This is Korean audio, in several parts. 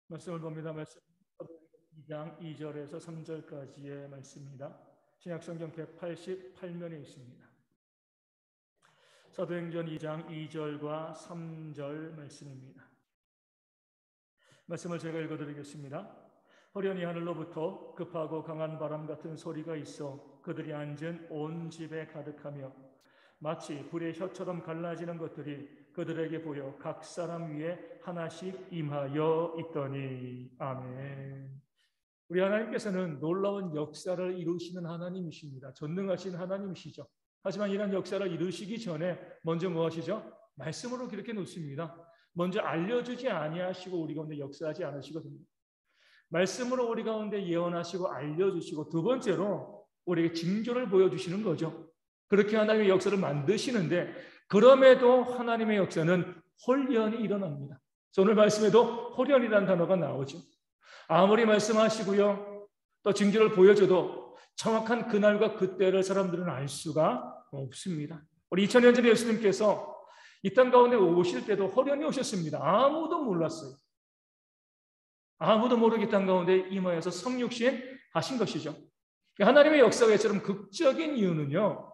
말씀을 봅니다. 말씀 2장 2절에서 3절까지의 말씀입니다. 신약성경 188면에 있습니다. 사도행전 2장 2절과 3절 말씀입니다. 말씀을 제가 읽어드리겠습니다. 호련히 하늘로부터 급하고 강한 바람 같은 소리가 있어 그들이 앉은 온 집에 가득하며 마치 불의 혀처럼 갈라지는 것들이 그들에게 보여 각 사람 위에 하나씩 임하여 있더니. 아멘. 우리 하나님께서는 놀라운 역사를 이루시는 하나님이십니다. 전능하신 하나님이시죠. 하지만 이런 역사를 이루시기 전에 먼저 무엇이죠? 말씀으로 그렇게 놓습니다. 먼저 알려주지 아니하시고 우리 가운데 역사하지 않으시거든요. 말씀으로 우리 가운데 예언하시고 알려주시고, 두 번째로 우리에게 징조를 보여주시는 거죠. 그렇게 하나님의 역사를 만드시는데, 그럼에도 하나님의 역사는 홀연히 일어납니다. 오늘 말씀에도 홀연이라는 단어가 나오죠. 아무리 말씀하시고요, 또 징조를 보여줘도 정확한 그날과 그때를 사람들은 알 수가 없습니다. 우리 2000년 전에 예수님께서 이 땅 가운데 오실 때도 홀연히 오셨습니다. 아무도 몰랐어요. 아무도 모르게 땅 가운데 임하여서 성육신 하신 것이죠. 하나님의 역사가 이처럼 극적인 이유는요,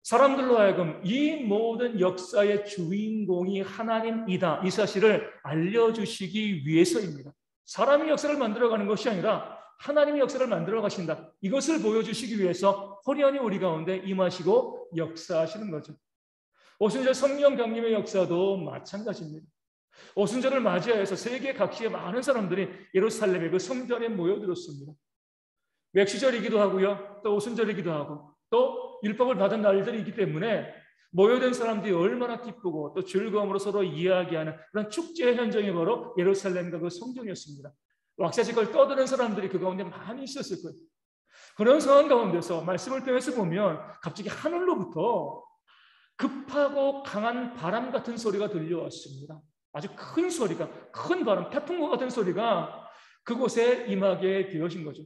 사람들로 하여금 이 모든 역사의 주인공이 하나님이다, 이 사실을 알려주시기 위해서입니다. 사람이 역사를 만들어가는 것이 아니라 하나님의 역사를 만들어 가신다, 이것을 보여주시기 위해서 호련히 우리 가운데 임하시고 역사하시는 거죠. 오순절 성령 강림의 역사도 마찬가지입니다. 오순절을 맞이해서 세계 각지의 많은 사람들이 예루살렘의 그 성전에 모여들었습니다. 맥시절이기도 하고요, 또 오순절이기도 하고, 또 율법을 받은 날들이기 때문에 모여든 사람들이 얼마나 기쁘고 또 즐거움으로 서로 이야기하는 그런 축제 현장이 바로 예루살렘과 그 성전이었습니다. 왁자지껄 떠드는 사람들이 그 가운데 많이 있었을 거예요. 그런 상황 가운데서 말씀을 통해서 보면 갑자기 하늘로부터 급하고 강한 바람 같은 소리가 들려왔습니다. 아주 큰 소리가, 큰 바람, 태풍과 같은 소리가 그곳에 임하게 되어진 거죠.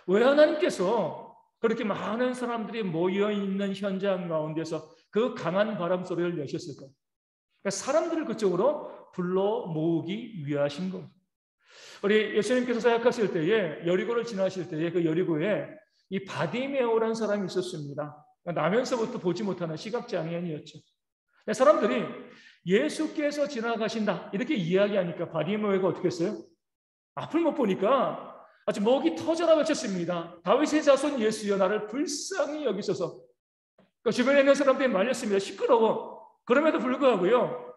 왜 하나님께서 그렇게 많은 사람들이 모여있는 현장 가운데서 그 강한 바람 소리를 내셨을까요? 그러니까 사람들을 그쪽으로 불러 모으기 위하신 겁니다. 우리 예수님께서 사역하실 때에, 여리고를 지나실 때에 그 여리고에 이 바디메오라는 사람이 있었습니다. 나면서부터 보지 못하는 시각장애인이었죠. 사람들이 예수께서 지나가신다 이렇게 이야기하니까 바디메오가 어떻게 했어요? 앞을 못 보니까 아주 목이 터져라 외쳤습니다. 다윗의 자손 예수여, 나를 불쌍히 여기소서. 주변에 있는 사람들이 말렸습니다. 시끄러워. 그럼에도 불구하고요,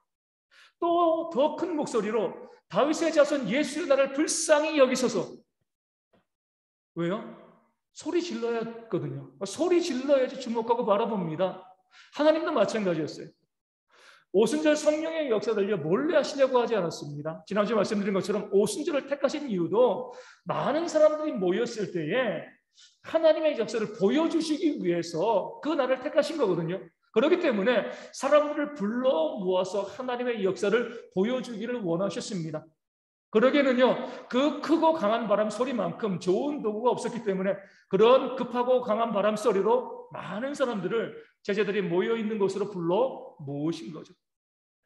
또 더 큰 목소리로 다윗의 자손 예수여, 나를 불쌍히 여기소서. 왜요? 소리 질러야 했거든요. 소리 질러야지 주목하고 바라봅니다. 하나님도 마찬가지였어요. 오순절 성령의 역사들요, 몰래 하시려고 하지 않았습니다. 지난주에 말씀드린 것처럼 오순절을 택하신 이유도 많은 사람들이 모였을 때에 하나님의 역사를 보여주시기 위해서 그 날을 택하신 거거든요. 그렇기 때문에 사람들을 불러 모아서 하나님의 역사를 보여주기를 원하셨습니다. 그러기에는요, 그 크고 강한 바람 소리만큼 좋은 도구가 없었기 때문에 그런 급하고 강한 바람 소리로 많은 사람들을 제자들이 모여있는 곳으로 불러 모으신 거죠.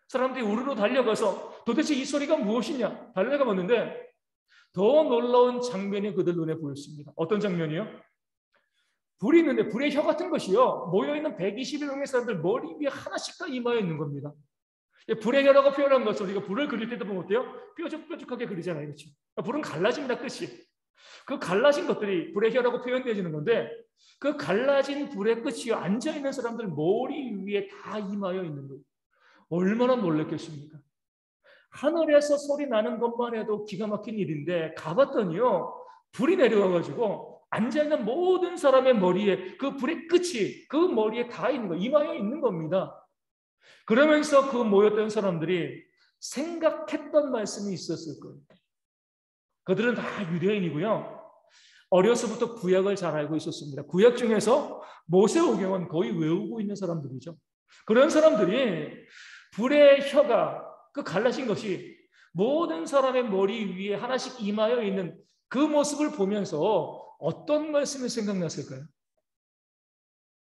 사람들이 우르르 달려가서 도대체 이 소리가 무엇이냐 달려가 봤는데, 더 놀라운 장면이 그들 눈에 보였습니다. 어떤 장면이요? 불이 있는데 불의 혀 같은 것이요, 모여있는 121명의 사람들 머리 위에 하나씩 다 임하여 있는 겁니다. 불의 혀라고 표현한 것을 우리가 불을 그릴 때도 보면 어때요? 뾰족뾰족하게 그리잖아요. 그렇죠? 불은 갈라집니다. 끝이. 그 갈라진 것들이 불의 혀라고 표현되어지는 건데, 그 갈라진 불의 끝이 앉아있는 사람들 머리 위에 다 임하여 있는 거예요. 얼마나 놀랐겠습니까? 하늘에서 소리 나는 것만 해도 기가 막힌 일인데, 가봤더니요, 불이 내려와가지고 앉아있는 모든 사람의 머리에 그 불의 끝이 그 머리에 다 있는 거, 임하여 있는 겁니다. 그러면서 그 모였던 사람들이 생각했던 말씀이 있었을 거예요. 그들은 다 유대인이고요, 어려서부터 구약을 잘 알고 있었습니다. 구약 중에서 모세오경은 거의 외우고 있는 사람들이죠. 그런 사람들이 불의 혀가, 그 갈라진 것이 모든 사람의 머리 위에 하나씩 임하여 있는 그 모습을 보면서 어떤 말씀이 생각났을까요?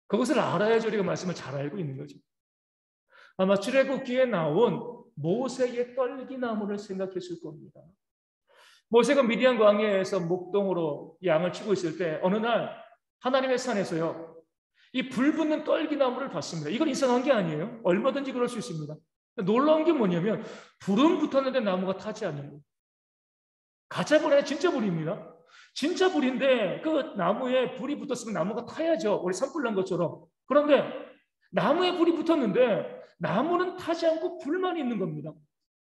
그것을 알아야지 우리가 말씀을 잘 알고 있는 거죠. 아마 출애굽기에 나온 모세의 떨기나무를 생각했을 겁니다. 모세가 미디안 광야에서 목동으로 양을 치고 있을 때 어느 날 하나님의 산에서요, 이 불붙는 떨기나무를 봤습니다. 이건 이상한 게 아니에요. 얼마든지 그럴 수 있습니다. 놀라운 게 뭐냐면 불은 붙었는데 나무가 타지 않는 거예요. 가짜 불이 아니라 진짜 불입니다. 진짜 불인데 그 나무에 불이 붙었으면 나무가 타야죠. 우리 산불 난 것처럼. 그런데 나무에 불이 붙었는데 나무는 타지 않고 불만 있는 겁니다.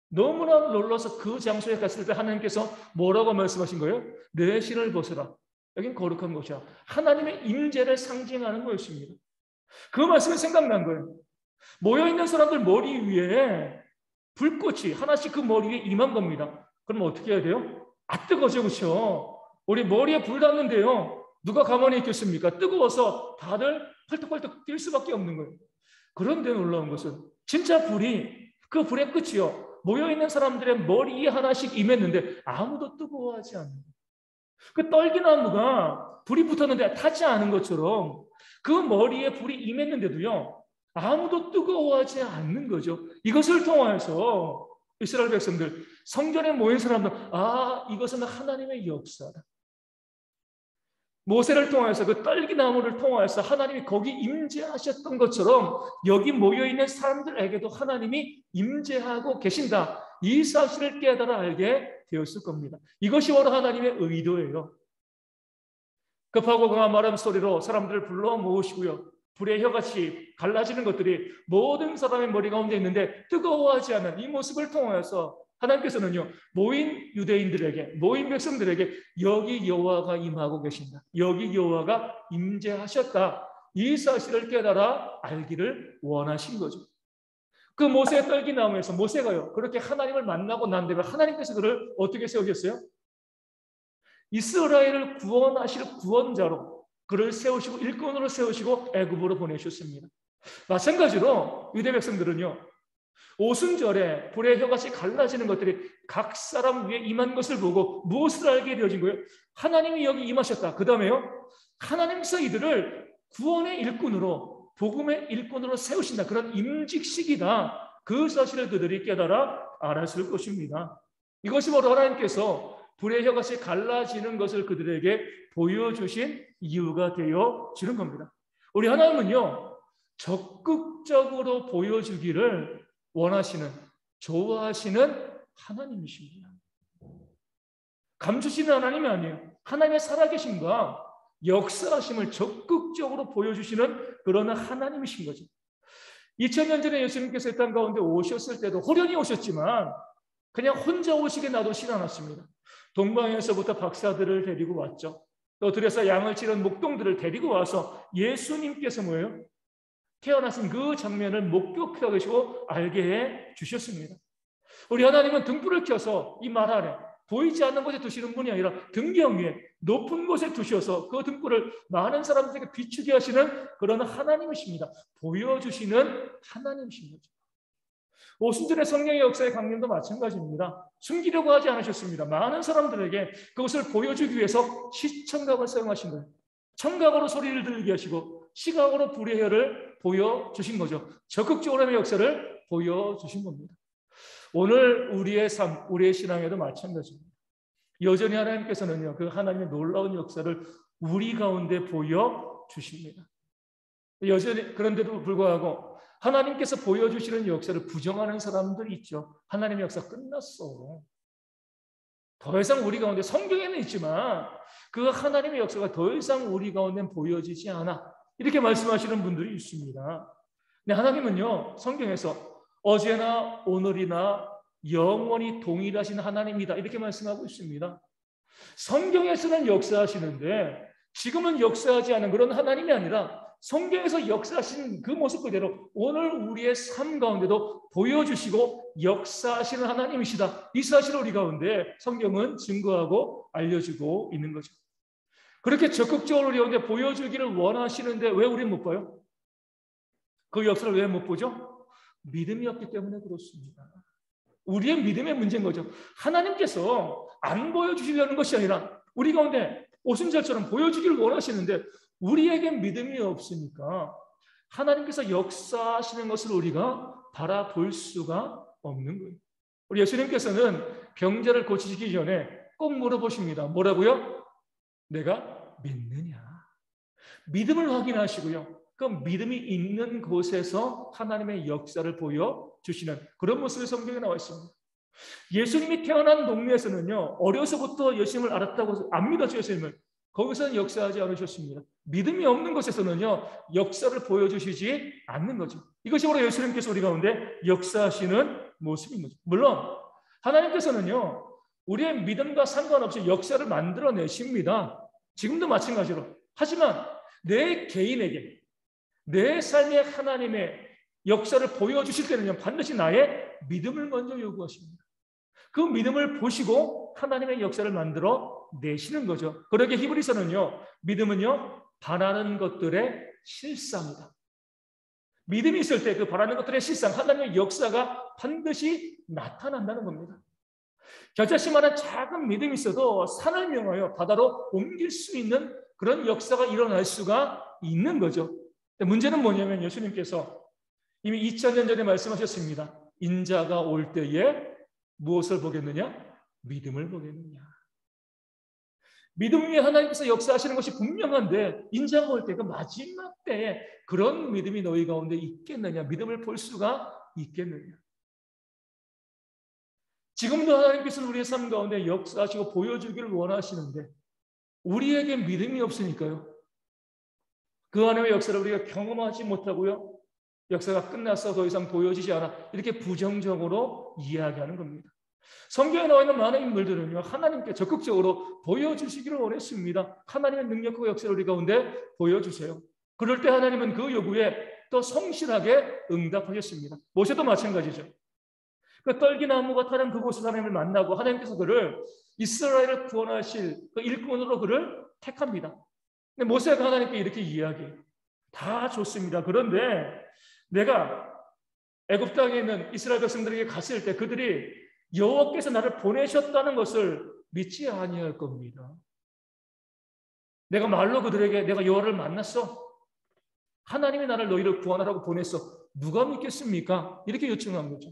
너무나 놀라서 그 장소에 갔을 때 하나님께서 뭐라고 말씀하신 거예요? 내 신을 벗어라. 여긴 거룩한 곳이야. 하나님의 임재를 상징하는 거였습니다. 그 말씀이 생각난 거예요. 모여있는 사람들 머리 위에 불꽃이 하나씩 그 머리 위에 임한 겁니다. 그럼 어떻게 해야 돼요? 아, 뜨거워져, 그렇죠? 우리 머리에 불 닿는데요, 누가 가만히 있겠습니까? 뜨거워서 다들 펄떡펄떡 뛸 수밖에 없는 거예요. 그런데 놀라운 것은 진짜 불이, 그 불의 끝이요, 모여있는 사람들의 머리에 하나씩 임했는데 아무도 뜨거워하지 않는 거예요. 그 떨기나무가 불이 붙었는데 타지 않은 것처럼 그 머리에 불이 임했는데도요, 아무도 뜨거워하지 않는 거죠. 이것을 통해서 이스라엘 백성들, 성전에 모인 사람들, 아, 이것은 하나님의 역사다. 모세를 통해서 그 떨기나무를 통해서 하나님이 거기 임재하셨던 것처럼 여기 모여있는 사람들에게도 하나님이 임재하고 계신다. 이 사실을 깨달아 알게 되었을 겁니다. 이것이 바로 하나님의 의도예요. 급하고 강한 말음 소리로 사람들을 불러 모으시고요, 불의 혀같이 갈라지는 것들이 모든 사람의 머리 가운데 있는데 뜨거워하지 않는 이 모습을 통해서 하나님께서는요, 모인 유대인들에게, 모인 백성들에게 여기 여호와가 임하고 계신다, 여기 여호와가 임재하셨다, 이 사실을 깨달아 알기를 원하신 거죠. 그 모세의 떨기나무에서 모세가요, 그렇게 하나님을 만나고 난 다음에 하나님께서 그를 어떻게 세우셨어요? 이스라엘을 구원하실 구원자로 그를 세우시고 일꾼으로 세우시고 애굽으로 보내셨습니다. 마찬가지로 유대 백성들은요, 오순절에 불의 혀같이 갈라지는 것들이 각 사람 위에 임한 것을 보고 무엇을 알게 되어진 거예요? 하나님이 여기 임하셨다. 그 다음에요, 하나님께서 이들을 구원의 일꾼으로, 복음의 일꾼으로 세우신다. 그런 임직식이다. 그 사실을 그들이 깨달아 알았을 것입니다. 이것이 바로 하나님께서 불의 혀같이 갈라지는 것을 그들에게 보여주신 이유가 되어지는 겁니다. 우리 하나님은요, 적극적으로 보여주기를 원하시는, 좋아하시는 하나님이십니다. 감추시는 하나님이 아니에요. 하나님의 살아계심과 역사하심을 적극적으로 보여주시는 그런 하나님이신 거죠. 2000년 전에 예수님께서 이 땅 가운데 오셨을 때도 호련히 오셨지만 그냥 혼자 오시게 놔두시지 않았습니다. 동방에서부터 박사들을 데리고 왔죠. 또 들에서 양을 치는 목동들을 데리고 와서 예수님께서 뭐예요? 태어나신 그 장면을 목격하게 하시고 알게 해 주셨습니다. 우리 하나님은 등불을 켜서 이 말 아래 보이지 않는 곳에 두시는 분이 아니라 등경 위에 높은 곳에 두셔서 그 등불을 많은 사람들에게 비추게 하시는 그런 하나님이십니다. 보여주시는 하나님이신 거죠. 오순절의 성령의 역사의 강림도 마찬가지입니다. 숨기려고 하지 않으셨습니다. 많은 사람들에게 그것을 보여주기 위해서 시청각을 사용하신 거예요. 청각으로 소리를 들리게 하시고 시각으로 불의 혀를 보여주신 거죠. 적극적으로 하나님의 역사를 보여주신 겁니다. 오늘 우리의 삶, 우리의 신앙에도 마찬가지입니다. 여전히 하나님께서는요, 그 하나님의 놀라운 역사를 우리 가운데 보여주십니다. 여전히 그런데도 불구하고 하나님께서 보여주시는 역사를 부정하는 사람들이 있죠. 하나님의 역사 끝났어. 더 이상 우리 가운데, 성경에는 있지만 그 하나님의 역사가 더 이상 우리 가운데 보여지지 않아. 이렇게 말씀하시는 분들이 있습니다. 근데 하나님은요, 성경에서 어제나 오늘이나 영원히 동일하신 하나님이다, 이렇게 말씀하고 있습니다. 성경에서는 역사하시는데 지금은 역사하지 않은 그런 하나님이 아니라 성경에서 역사하신 그 모습 그대로 오늘 우리의 삶 가운데도 보여주시고 역사하시는 하나님이시다. 이 사실을 우리 가운데 성경은 증거하고 알려주고 있는 거죠. 그렇게 적극적으로 우리 가운데 보여주기를 원하시는데 왜 우리는 못 봐요? 그 역사를 왜 못 보죠? 믿음이 없기 때문에 그렇습니다. 우리의 믿음의 문제인 거죠. 하나님께서 안 보여주시려는 것이 아니라 우리 가운데 오순절처럼 보여주기를 원하시는데 우리에게 믿음이 없으니까 하나님께서 역사하시는 것을 우리가 바라볼 수가 없는 거예요. 우리 예수님께서는 병자를 고치시기 전에 꼭 물어보십니다. 뭐라고요? 내가 믿느냐? 믿음을 확인하시고요. 그 믿음이 있는 곳에서 하나님의 역사를 보여주시는 그런 모습이 성경에 나와 있습니다. 예수님이 태어난 동네에서는요, 어려서부터 예수님을 알았다고 압니다. 예수님을. 거기서는 역사하지 않으셨습니다. 믿음이 없는 곳에서는요, 역사를 보여주시지 않는 거죠. 이것이 바로 예수님께서 우리 가운데 역사하시는 모습인 거죠. 물론 하나님께서는요, 우리의 믿음과 상관없이 역사를 만들어내십니다. 지금도 마찬가지로. 하지만 내 개인에게, 내 삶에 하나님의 역사를 보여주실 때는요, 반드시 나의 믿음을 먼저 요구하십니다. 그 믿음을 보시고 하나님의 역사를 만들어 내시는 거죠. 그러게 히브리서는요, 믿음은요, 바라는 것들의 실상이다. 믿음이 있을 때 그 바라는 것들의 실상, 하나님의 역사가 반드시 나타난다는 겁니다. 겨자씨만한 작은 믿음이 있어도 산을 명하여 바다로 옮길 수 있는 그런 역사가 일어날 수가 있는 거죠. 문제는 뭐냐면 예수님께서 이미 2000년 전에 말씀하셨습니다. 인자가 올 때에 무엇을 보겠느냐? 믿음을 보겠느냐? 믿음 위에 하나님께서 역사하시는 것이 분명한데 인자가 올 때 그 마지막 때에 그런 믿음이 너희 가운데 있겠느냐? 믿음을 볼 수가 있겠느냐? 지금도 하나님께서는 우리의 삶 가운데 역사하시고 보여주기를 원하시는데 우리에게 믿음이 없으니까요. 그 하나님의 역사를 우리가 경험하지 못하고요. 역사가 끝나서 더 이상 보여지지 않아. 이렇게 부정적으로 이야기하는 겁니다. 성경에 나와 있는 많은 인물들은요, 하나님께 적극적으로 보여주시기를 원했습니다. 하나님의 능력과 역사를 우리 가운데 보여주세요. 그럴 때 하나님은 그 요구에 또 성실하게 응답하셨습니다. 모세도 마찬가지죠. 그 떨기나무가 타는 그곳에서 하나님을 만나고 하나님께서 그를 이스라엘을 구원하실 그 일꾼으로 그를 택합니다. 근데 모세가 하나님께 이렇게 이야기해요. 다 좋습니다. 그런데 내가 애굽 땅에 있는 이스라엘 백성들에게 갔을 때 그들이 여호와께서 나를 보내셨다는 것을 믿지 아니할 겁니다. 내가 말로 그들에게 내가 여호와를 만났어. 하나님이 나를 너희를 구원하라고 보냈어. 누가 믿겠습니까? 이렇게 요청한 거죠.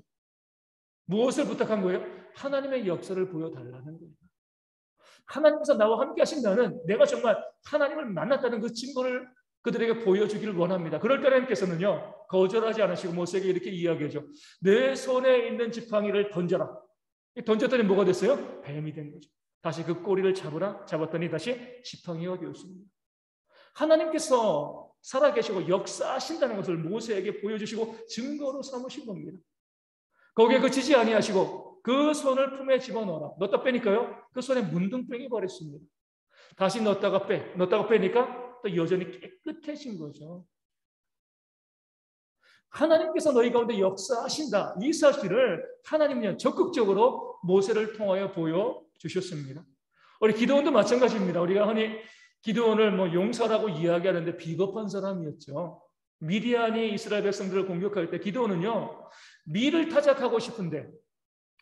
무엇을 부탁한 거예요? 하나님의 역사를 보여달라는 거예요. 하나님께서 나와 함께 하신다는 내가 정말 하나님을 만났다는 그 증거를 그들에게 보여주기를 원합니다. 그럴 때 하나님께서는요, 거절하지 않으시고 모세에게 이렇게 이야기하죠. 내 손에 있는 지팡이를 던져라. 던졌더니 뭐가 됐어요? 뱀이 된 거죠. 다시 그 꼬리를 잡았더니 다시 지팡이가 되었습니다. 하나님께서 살아계시고 역사하신다는 것을 모세에게 보여주시고 증거로 삼으신 겁니다. 거기에 그치지 아니하시고 그 손을 품에 집어넣어라. 넣었다 빼니까요, 그 손에 문둥병이 버렸습니다. 다시 넣었다가 빼니까 또 여전히 깨끗해진 거죠. 하나님께서 너희 가운데 역사하신다. 이 사실을 하나님은 적극적으로 모세를 통하여 보여주셨습니다. 우리 기드온도 마찬가지입니다. 우리가 흔히 기드온을 용사라고 이야기하는데 비겁한 사람이었죠. 미디안이 이스라엘 백성들을 공격할 때 기드온은요, 밀을 타작하고 싶은데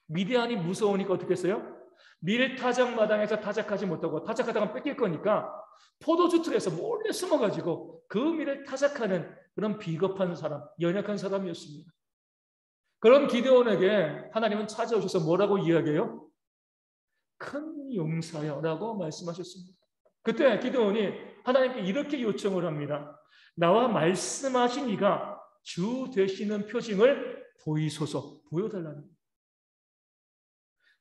미디안이 무서우니까 어떻게 했어요? 밀 타작 마당에서 타작하지 못하고 타작하다가 뺏길 거니까 포도주 틀에서 몰래 숨어가지고 그 밀을 타작하는 그런 비겁한 사람, 연약한 사람이었습니다. 그런 기드온에게 하나님은 찾아오셔서 뭐라고 이야기해요? 큰 용사여 라고 말씀하셨습니다. 그때 기드온이 하나님께 이렇게 요청을 합니다. 나와 말씀하신 이가 주 되시는 표징을 보이소서, 보여달라는 거예요.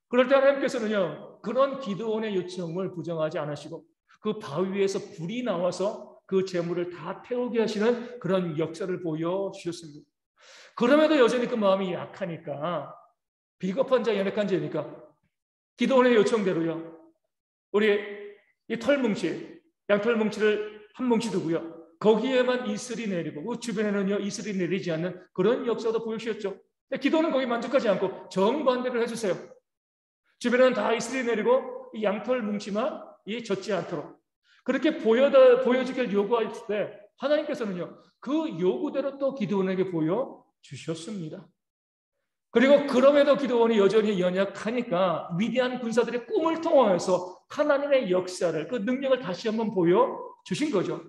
그럴 때 하나님께서는요, 그런 기드온의 요청을 부정하지 않으시고 그 바위 위에서 불이 나와서 그 재물을 다 태우게 하시는 그런 역사를 보여주셨습니다. 그럼에도 여전히 그 마음이 약하니까, 비겁한 자, 연약한 자니까 기드온의 요청대로요, 우리 이 털뭉치, 양털뭉치를 한 뭉치 두고요, 거기에만 이슬이 내리고 그 주변에는요 이슬이 내리지 않는 그런 역사도 보여주셨죠. 기도는 거기 만족하지 않고 정반대를 해주세요. 주변에는 다 이슬이 내리고 이 양털 뭉치만 젖지 않도록 그렇게 보여주길 요구할 때 하나님께서는요 그 요구대로 또 기드온에게 보여주셨습니다. 그리고 그럼에도 기드온이 여전히 연약하니까 위대한 군사들의 꿈을 통해서 하나님의 역사를, 그 능력을 다시 한번 보여주신 거죠.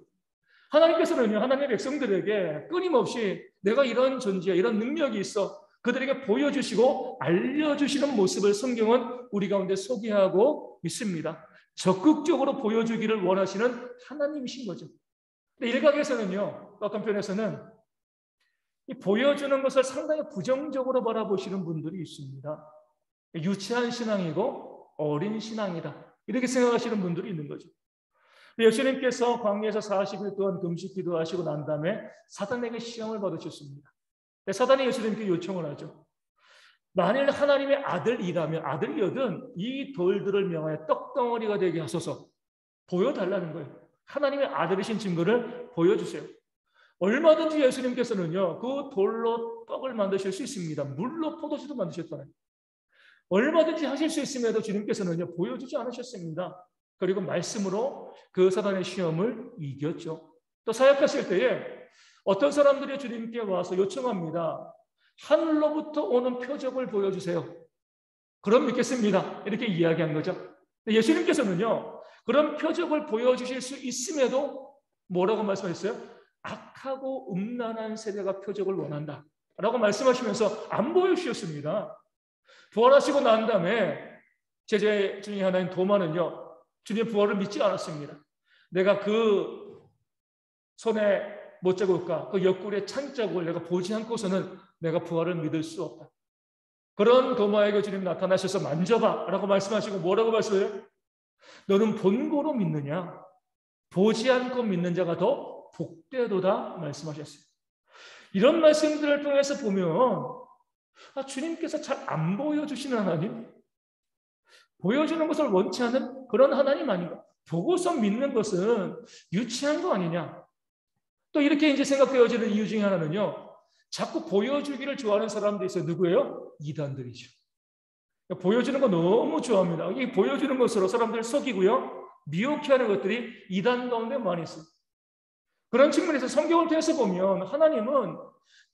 하나님께서는요 하나님의 백성들에게 끊임없이 내가 이런 존재야, 이런 능력이 있어, 그들에게 보여주시고 알려주시는 모습을 성경은 우리 가운데 소개하고 있습니다. 적극적으로 보여주기를 원하시는 하나님이신 거죠. 근데 일각에서는요, 어떤 편에서는 이 보여주는 것을 상당히 부정적으로 바라보시는 분들이 있습니다. 유치한 신앙이고 어린 신앙이다, 이렇게 생각하시는 분들이 있는 거죠. 예수님께서 광야에서 40일 동안 금식 기도하시고 난 다음에 사단에게 시험을 받으셨습니다. 사단이 예수님께 요청을 하죠. 만일 하나님의 아들이라면, 아들이거든 이 돌들을 명하여 떡덩어리가 되게 하소서. 보여달라는 거예요. 하나님의 아들이신 증거를 보여주세요. 얼마든지 예수님께서는요, 그 돌로 떡을 만드실 수 있습니다. 물로 포도주도 만드셨잖아요. 얼마든지 하실 수 있음에도 주님께서는요, 보여주지 않으셨습니다. 그리고 말씀으로 그 사단의 시험을 이겼죠. 또 사역하실 때에 어떤 사람들이 주님께 와서 요청합니다. 하늘로부터 오는 표적을 보여주세요. 그럼 믿겠습니다. 이렇게 이야기한 거죠. 예수님께서는요, 그런 표적을 보여주실 수 있음에도 뭐라고 말씀하셨어요? 악하고 음란한 세대가 표적을 원한다 라고 말씀하시면서 안 보여주셨습니다. 부활하시고 난 다음에 제자 중에 하나인 도마는요, 주님의 부활을 믿지 않았습니다. 내가 그 손에 못자국과 그 옆구리의 찬자국을 내가 보지 않고서는 내가 부활을 믿을 수 없다. 그런 도마에게 주님 나타나셔서 만져봐 라고 말씀하시고 뭐라고 말씀해요? 너는 본고로 믿느냐? 보지 않고 믿는 자가 더 복되도다 말씀하셨어요. 이런 말씀들을 통해서 보면 주님께서 잘 안 보여주시는 하나님, 보여주는 것을 원치 않는 그런 하나님 아닌가? 보고서 믿는 것은 유치한 거 아니냐? 또 이렇게 이제 생각되어지는 이유 중에 하나는요, 자꾸 보여주기를 좋아하는 사람들이 있어요. 누구예요? 이단들이죠. 보여주는 거 너무 좋아합니다. 이 보여주는 것으로 사람들을 속이고요, 미혹해 하는 것들이 이단 가운데 많이 있어요. 그런 측면에서 성경을 통해서 보면 하나님은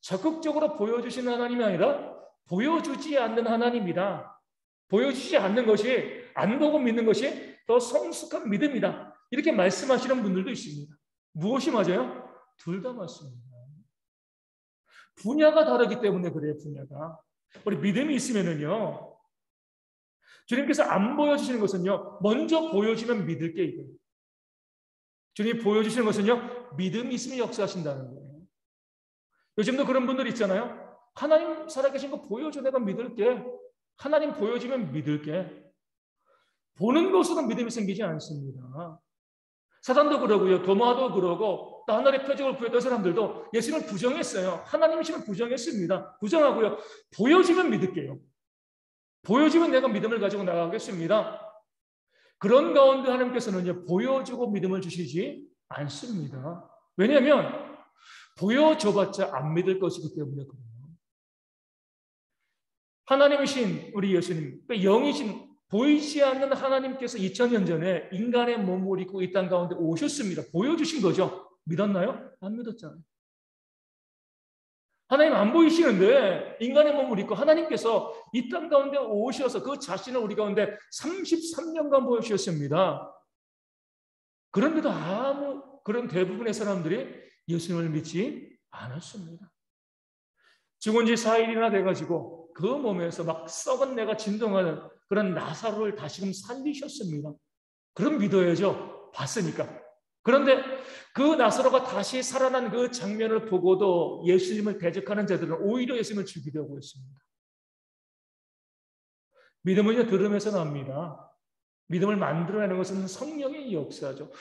적극적으로 보여주시는 하나님이 아니라 보여주지 않는 하나님이다. 보여주지 않는 것이, 안 보고 믿는 것이 더 성숙한 믿음이다. 이렇게 말씀하시는 분들도 있습니다. 무엇이 맞아요? 둘 다 맞습니다. 분야가 다르기 때문에 그래요, 분야가. 우리 믿음이 있으면은요, 주님께서 안 보여주시는 것은요, 먼저 보여주면 믿을게 이거예요. 주님이 보여주시는 것은요, 믿음이 있으면 역사하신다는 거예요. 요즘도 그런 분들 있잖아요. 하나님 살아계신 거 보여줘, 내가 믿을게. 하나님 보여주면 믿을게. 보는 것으로 믿음이 생기지 않습니다. 사단도 그러고요, 도마도 그러고, 또 하늘의 표적을 구했던 사람들도 예수님을 부정했어요. 하나님이심을 부정했습니다. 부정하고요, 보여주면 믿을게요. 보여주면 내가 믿음을 가지고 나가겠습니다. 그런 가운데 하나님께서는 보여주고 믿음을 주시지 않습니다. 왜냐하면 보여줘봤자 안 믿을 것이기 때문에 그래요. 하나님이신 우리 예수님, 영이신 보이지 않는 하나님께서 2000년 전에 인간의 몸을 입고 이 땅 가운데 오셨습니다. 보여주신 거죠. 믿었나요? 안 믿었잖아요. 하나님 안 보이시는데 인간의 몸을 입고 하나님께서 이 땅 가운데 오셔서 그 자신을 우리 가운데 33년간 보여주셨습니다. 그런데도 그런 대부분의 사람들이 예수님을 믿지 않았습니다. 죽은 지 4일이나 돼가지고 그 몸에서 막 썩은 내가 진동하는 그런 나사로를 다시금 살리셨습니다. 그럼 믿어야죠. 봤으니까. 그런데 그 나사로가 다시 살아난 그 장면을 보고도 예수님을 대적하는 자들은 오히려 예수님을 죽이려고 했습니다. 믿음은요, 들음에서 납니다. 믿음을 만들어내는 것은 성령의 역사죠.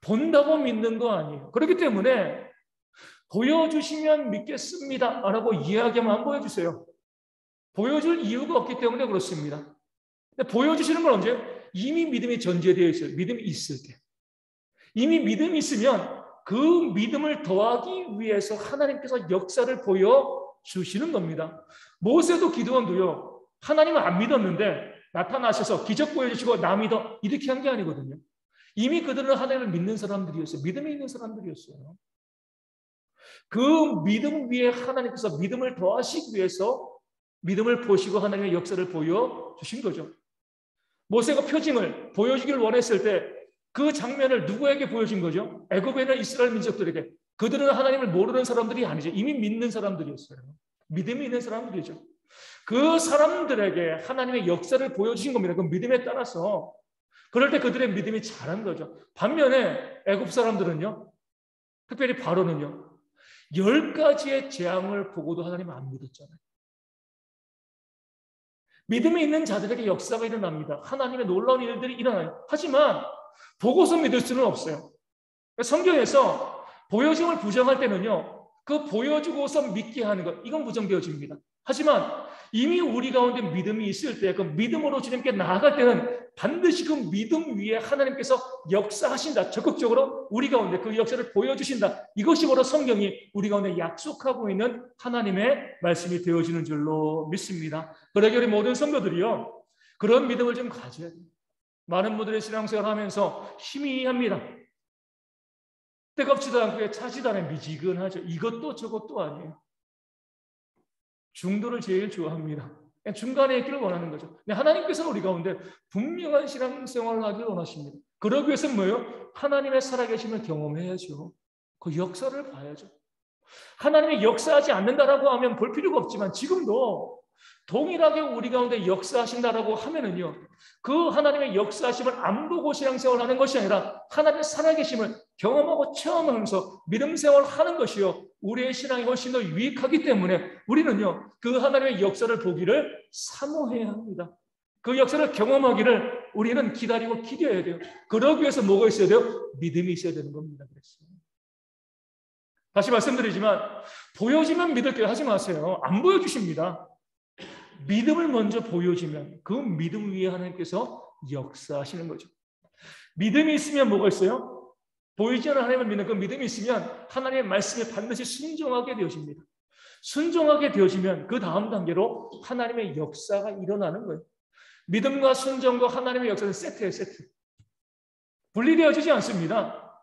본다고 믿는 거 아니에요. 그렇기 때문에 보여주시면 믿겠습니다 라고 이야기하면 안 보여주세요. 보여줄 이유가 없기 때문에 그렇습니다. 근데 보여주시는 건 언제? 이미 믿음이 전제되어 있어요. 믿음이 있을 때. 이미 믿음이 있으면 그 믿음을 더하기 위해서 하나님께서 역사를 보여주시는 겁니다. 모세도 기드온도요, 하나님을 안 믿었는데 나타나셔서 기적 보여주시고 나 믿어 이렇게 한 게 아니거든요. 이미 그들은 하나님을 믿는 사람들이었어요. 믿음이 있는 사람들이었어요. 그 믿음 위에 하나님께서 믿음을 더하시기 위해서 믿음을 보시고 하나님의 역사를 보여주신 거죠. 모세가 표징을 보여주기를 원했을 때 그 장면을 누구에게 보여준 거죠? 애굽에 있는 이스라엘 민족들에게. 그들은 하나님을 모르는 사람들이 아니죠. 이미 믿는 사람들이었어요. 믿음이 있는 사람들이죠. 그 사람들에게 하나님의 역사를 보여주신 겁니다. 그 믿음에 따라서. 그럴 때 그들의 믿음이 자란 거죠. 반면에 애굽 사람들은요, 특별히 바로는요, 10가지의 재앙을 보고도 하나님 안 믿었잖아요. 믿음이 있는 자들에게 역사가 일어납니다. 하나님의 놀라운 일들이 일어나요. 하지만 보고서 믿을 수는 없어요. 성경에서 보여짐을 부정할 때는요, 그 보여주고서 믿게 하는 것, 이건 부정되어집니다. 하지만 이미 우리 가운데 믿음이 있을 때, 그 믿음으로 주님께 나아갈 때는 반드시 그 믿음 위에 하나님께서 역사하신다. 적극적으로 우리 가운데 그 역사를 보여주신다. 이것이 바로 성경이 우리 가운데 약속하고 있는 하나님의 말씀이 되어지는 줄로 믿습니다. 그러기 우리 모든 성도들이요, 그런 믿음을 좀 가져야 돼요. 많은 분들의 신앙생활을 하면서 희미합니다. 뜨겁지도 않고 차지도 않아요. 미지근하죠. 이것도 저것도 아니에요. 중도를 제일 좋아합니다. 중간에 있기를 원하는 거죠. 하나님께서는 우리 가운데 분명한 신앙생활을 하기를 원하십니다. 그러기 위해서는 뭐예요? 하나님의 살아계심을 경험해야죠. 그 역사를 봐야죠. 하나님이 역사하지 않는다라고 하면 볼 필요가 없지만 지금도 동일하게 우리 가운데 역사하신다라고 하면은요, 그 하나님의 역사하심을 안 보고 신앙생활을 하는 것이 아니라 하나님의 살아계심을 경험하고 체험하면서 믿음생활을 하는 것이요, 우리의 신앙이 훨씬 더 유익하기 때문에 우리는요, 그 하나님의 역사를 보기를 사모해야 합니다. 그 역사를 경험하기를 우리는 기다리고 기대해야 돼요. 그러기 위해서 뭐가 있어야 돼요? 믿음이 있어야 되는 겁니다. 그랬어요. 다시 말씀드리지만 보여지면 믿을게요 하지 마세요. 안 보여주십니다. 믿음을 먼저 보여주면 그 믿음 위에 하나님께서 역사하시는 거죠. 믿음이 있으면 뭐가 있어요? 보이지 않는 하나님을 믿는 그 믿음이 있으면 하나님의 말씀에 반드시 순종하게 되어집니다. 순종하게 되어지면 그 다음 단계로 하나님의 역사가 일어나는 거예요. 믿음과 순종과 하나님의 역사는 세트예요, 세트. 분리되어지지 않습니다.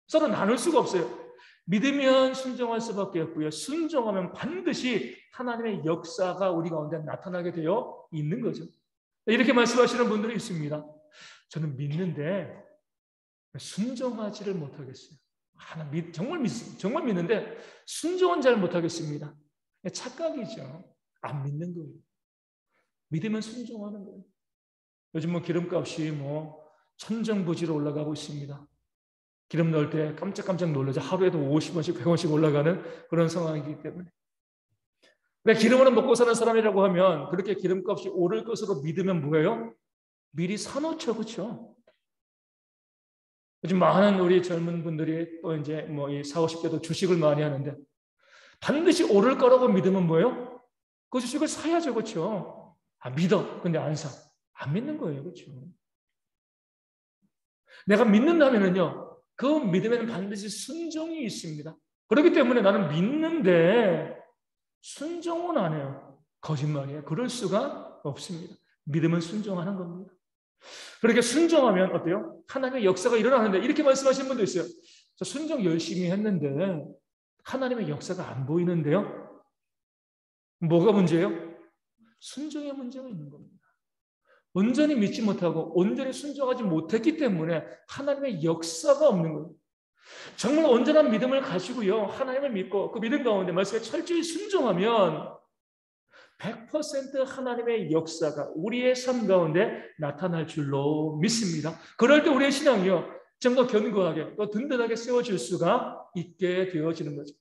서로 나눌 수가 없어요. 믿으면 순종할 수밖에 없고요. 순종하면 반드시 하나님의 역사가 우리 가운데 나타나게 되어 있는 거죠. 이렇게 말씀하시는 분들이 있습니다. 저는 믿는데 순종하지를 못하겠어요. 정말 믿는데 순종은 잘 못하겠습니다. 착각이죠. 안 믿는 거예요. 믿으면 순종하는 거예요. 요즘 기름값이 천정부지로 올라가고 있습니다. 기름 넣을 때 깜짝깜짝 놀라죠. 하루에도 50원씩 100원씩 올라가는 그런 상황이기 때문에. 기름으로 먹고 사는 사람이라고 하면 그렇게 기름값이 오를 것으로 믿으면 뭐예요? 미리 사놓죠. 그렇죠? 요즘 많은 우리 젊은 분들이 또 이제 40, 50대도 주식을 많이 하는데 반드시 오를 거라고 믿으면 뭐예요? 그 주식을 사야죠. 그렇죠? 믿어. 근데 안 사. 안 믿는 거예요. 그렇죠? 내가 믿는다면은요, 그 믿음에는 반드시 순종이 있습니다. 그렇기 때문에 나는 믿는데 순종은 안 해요. 거짓말이에요. 그럴 수가 없습니다. 믿음은 순종하는 겁니다. 그렇게 순종하면 어때요? 하나님의 역사가 일어나는데 이렇게 말씀하시는 분도 있어요. 저 순종 열심히 했는데 하나님의 역사가 안 보이는데요? 뭐가 문제예요? 순종의 문제가 있는 겁니다. 온전히 믿지 못하고 온전히 순종하지 못했기 때문에 하나님의 역사가 없는 거예요. 정말 온전한 믿음을 가지고요, 하나님을 믿고 그 믿음 가운데 말씀에 철저히 순종하면 100% 하나님의 역사가 우리의 삶 가운데 나타날 줄로 믿습니다. 그럴 때 우리의 신앙이요, 좀 더 견고하게 또 든든하게 세워질 수가 있게 되어지는 거죠.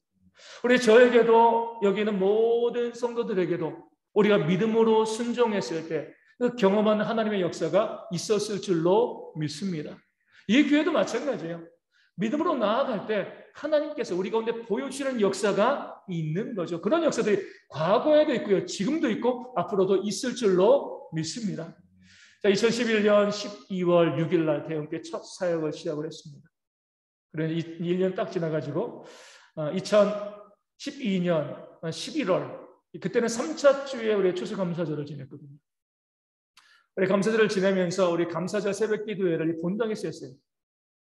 우리 저에게도 여기 있는 모든 성도들에게도 우리가 믿음으로 순종했을 때 그 경험한 하나님의 역사가 있었을 줄로 믿습니다. 이 교회도 마찬가지예요. 믿음으로 나아갈 때 하나님께서 우리 가운데 보여주시는 역사가 있는 거죠. 그런 역사들이 과거에도 있고요, 지금도 있고 앞으로도 있을 줄로 믿습니다. 자, 2011년 12월 6일 날 대형교회 첫 사역을 시작을 했습니다. 그래서 1년 딱 지나가지고 2012년 11월 그때는 3차 주에 우리 추수감사절을 지냈거든요. 우리 감사절을 지내면서 우리 감사절 새벽 기도회를 본당에서 했어요.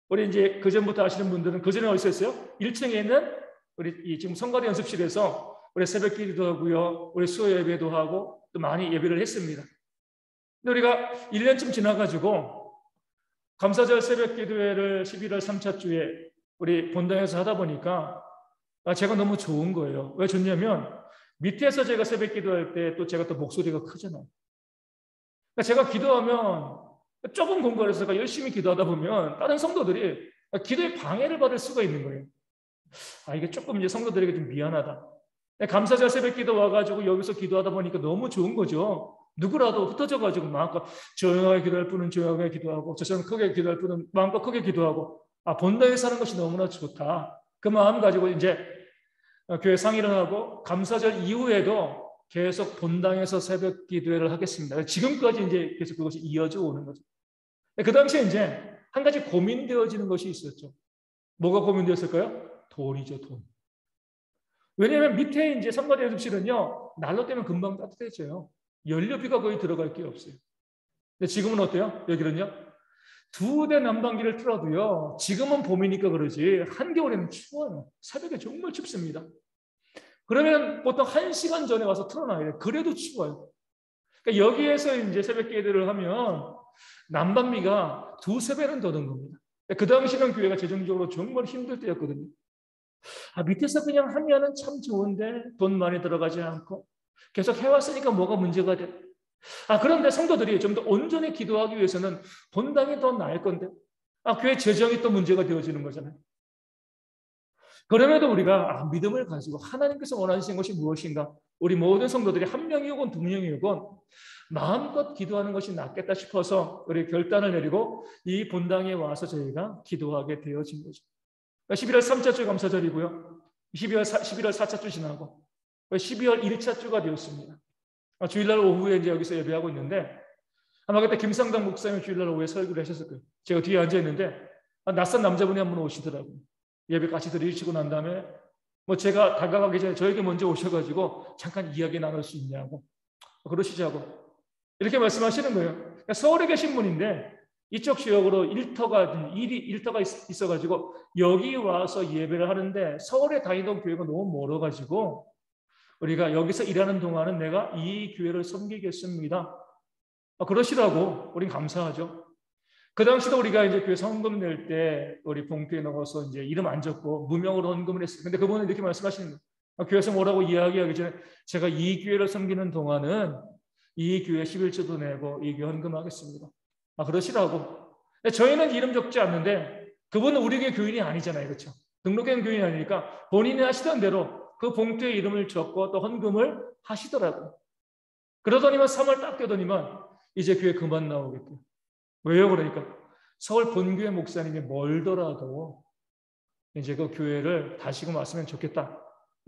우리 이제 그 전부터 아시는 분들은 그 전에 어디서 했어요? 1층에 있는 우리 지금 성가대 연습실에서 우리 새벽 기도하고요, 우리 수요 예배도 하고 또 많이 예배를 했습니다. 근데 우리가 1년쯤 지나가지고 감사절 새벽 기도회를 11월 3차 주에 우리 본당에서 하다 보니까 제가 너무 좋은 거예요. 왜 좋냐면 밑에서 제가 새벽 기도할 때 또 제가 또 목소리가 크잖아요. 그러니까 제가 기도하면 좁은 공간에서 제가 열심히 기도하다 보면 다른 성도들이 기도에 방해를 받을 수가 있는 거예요. 이게 조금 이제 성도들에게 좀 미안하다. 감사절 새벽 기도 와가지고 여기서 기도하다 보니까 너무 좋은 거죠. 누구라도 흩어져가지고 마음껏 조용하게 기도할 분은 조용하게 기도하고 저처럼 크게 기도할 분은 마음껏 크게 기도하고 본당에 사는 것이 너무나 좋다. 그 마음 가지고 이제 교회 상의를 하고 감사절 이후에도 계속 본당에서 새벽 기도회를 하겠습니다. 지금까지 이제 계속 그것이 이어져 오는 거죠. 그 당시에 이제 한 가지 고민되어지는 것이 있었죠. 뭐가 고민되었을까요? 돈이죠, 돈. 왜냐하면 밑에 이제 성가대 습실은요, 난로 때문에 금방 따뜻해져요. 연료비가 거의 들어갈 게 없어요. 근데 지금은 어때요? 여기는요, 2대 난방기를 틀어도요, 지금은 봄이니까 그러지, 한겨울에는 추워요. 새벽에 정말 춥습니다. 그러면 보통 1시간 전에 와서 틀어놔야 돼요. 그래도 추워요. 그러니까 여기에서 이제 새벽 기도를 하면 난방비가 2~3배는 더 든 겁니다. 그 당시는 교회가 재정적으로 정말 힘들 때였거든요. 밑에서 그냥 하면은 참 좋은데 돈 많이 들어가지 않고 계속 해왔으니까 뭐가 문제가 돼. 그런데 성도들이 좀 더 온전히 기도하기 위해서는 본당이 더 나을 건데 교회 재정이 또 문제가 되어지는 거잖아요. 그럼에도 우리가 믿음을 가지고 하나님께서 원하시는 것이 무엇인가, 우리 모든 성도들이 1명이건 2명이건 마음껏 기도하는 것이 낫겠다 싶어서 우리 결단을 내리고 이 본당에 와서 저희가 기도하게 되어진 거죠. 11월 3차 주 감사절이고요. 11월 4차 주 지나고 12월 1차 주가 되었습니다. 주일날 오후에 이제 여기서 예배하고 있는데 아마 그때 김상당 목사님이 주일날 오후에 설교를 하셨을 거예요. 제가 뒤에 앉아 있는데 낯선 남자분이 한 분 오시더라고요. 예배 같이 드리시고 난 다음에 제가 다가가기 전에 저에게 먼저 오셔가지고 잠깐 이야기 나눌 수 있냐고 그러시자고 이렇게 말씀하시는 거예요. 그러니까 서울에 계신 분인데 이쪽 지역으로 일터가 있어가지고 여기 와서 예배를 하는데 서울에 다니던 교회가 너무 멀어가지고 우리가 여기서 일하는 동안은 내가 이 교회를 섬기겠습니다. 그러시라고 우린 감사하죠. 그 당시도 우리가 이제 교회 헌금 낼 때 우리 봉투에 넣어서 이제 이름 안 적고 무명으로 헌금을 했어요. 근데 그분은 이렇게 말씀하시는 거예요. 교회에서 뭐라고 이야기하기 전에 제가 이 교회를 섬기는 동안은 이 교회 11조도 내고 이 교회 헌금하겠습니다. 그러시라고. 저희는 이름 적지 않는데 그분은 우리 교회 교인이 아니잖아요. 그렇죠? 등록된 교인이 아니니까 본인이 하시던 대로 그 봉투에 이름을 적고 또 헌금을 하시더라고요. 그러더니만 3월 딱 되더니만 이제 교회 그만 나오겠고요. 왜요? 그러니까 서울 본교회 목사님이 멀더라도 이제 그 교회를 다시금 왔으면 좋겠다.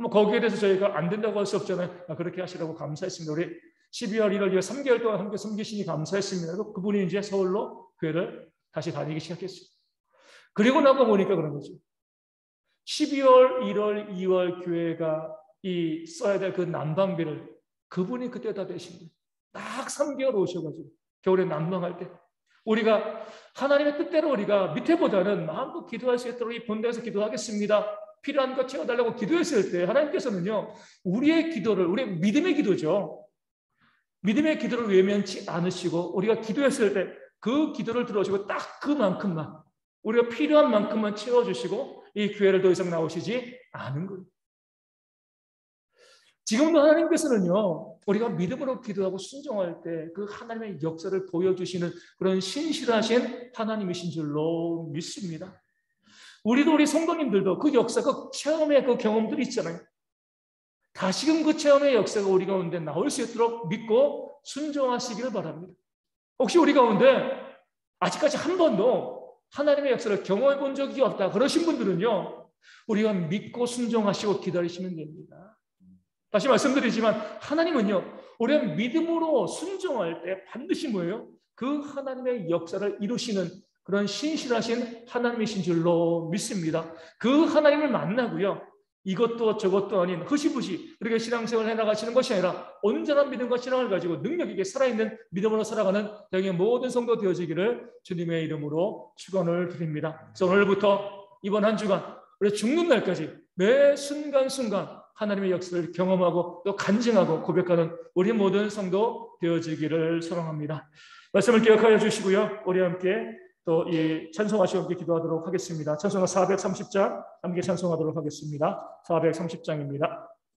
거기에 대해서 저희가 안 된다고 할 수 없잖아요. 그렇게 하시라고 감사했습니다. 우리 12월, 1월, 2월 3개월 동안 함께 섬기시니 감사했습니다. 그분이 이제 서울로 교회를 다시 다니기 시작했어요. 그리고 나서 보니까 그런 거죠. 12월, 1월, 2월 교회가 써야 될 그 난방비를 그분이 그때 다 대신 거예요. 딱 3개월 오셔가지고 겨울에 난방할 때 우리가 하나님의 뜻대로 우리가 밑에보다는 마음껏 기도할 수 있도록 이 본당에서 기도하겠습니다. 필요한 것 채워달라고 기도했을 때 하나님께서는요, 우리의 기도를, 우리의 믿음의 기도죠. 믿음의 기도를 외면치 않으시고 우리가 기도했을 때 그 기도를 들어주시고 딱 그만큼만 우리가 필요한 만큼만 채워주시고 이 교회를 더 이상 나오시지 않은 거예요. 지금도 하나님께서는요, 우리가 믿음으로 기도하고 순종할 때 그 하나님의 역사를 보여주시는 그런 신실하신 하나님이신 줄로 믿습니다. 우리도 우리 성도님들도 그 역사, 그 체험의 그 경험들이 있잖아요. 다시금 그 체험의 역사가 우리 가운데 나올 수 있도록 믿고 순종하시기를 바랍니다. 혹시 우리 가운데 아직까지 한 번도 하나님의 역사를 경험해 본 적이 없다 그러신 분들은요, 우리가 믿고 순종하시고 기다리시면 됩니다. 다시 말씀드리지만 하나님은요, 우리가 믿음으로 순종할 때 반드시 뭐예요? 그 하나님의 역사를 이루시는 그런 신실하신 하나님이신 줄로 믿습니다. 그 하나님을 만나고요, 이것도 저것도 아닌 흐시부시 그렇게 신앙생활을 해나가시는 것이 아니라 온전한 믿음과 신앙을 가지고 능력 있게 살아있는 믿음으로 살아가는 저희의 모든 성도 되어지기를 주님의 이름으로 축원을 드립니다. 그래서 오늘부터 이번 한 주간 우리 죽는 날까지 매 순간순간 하나님의 역사를 경험하고 또 간증하고 고백하는 우리 모든 성도 되어지기를 소망합니다. 말씀을 기억하여 주시고요, 우리 함께 또 이 찬송하시고 함께 기도하도록 하겠습니다. 찬송가 430장 함께 찬송하도록 하겠습니다. 430장입니다.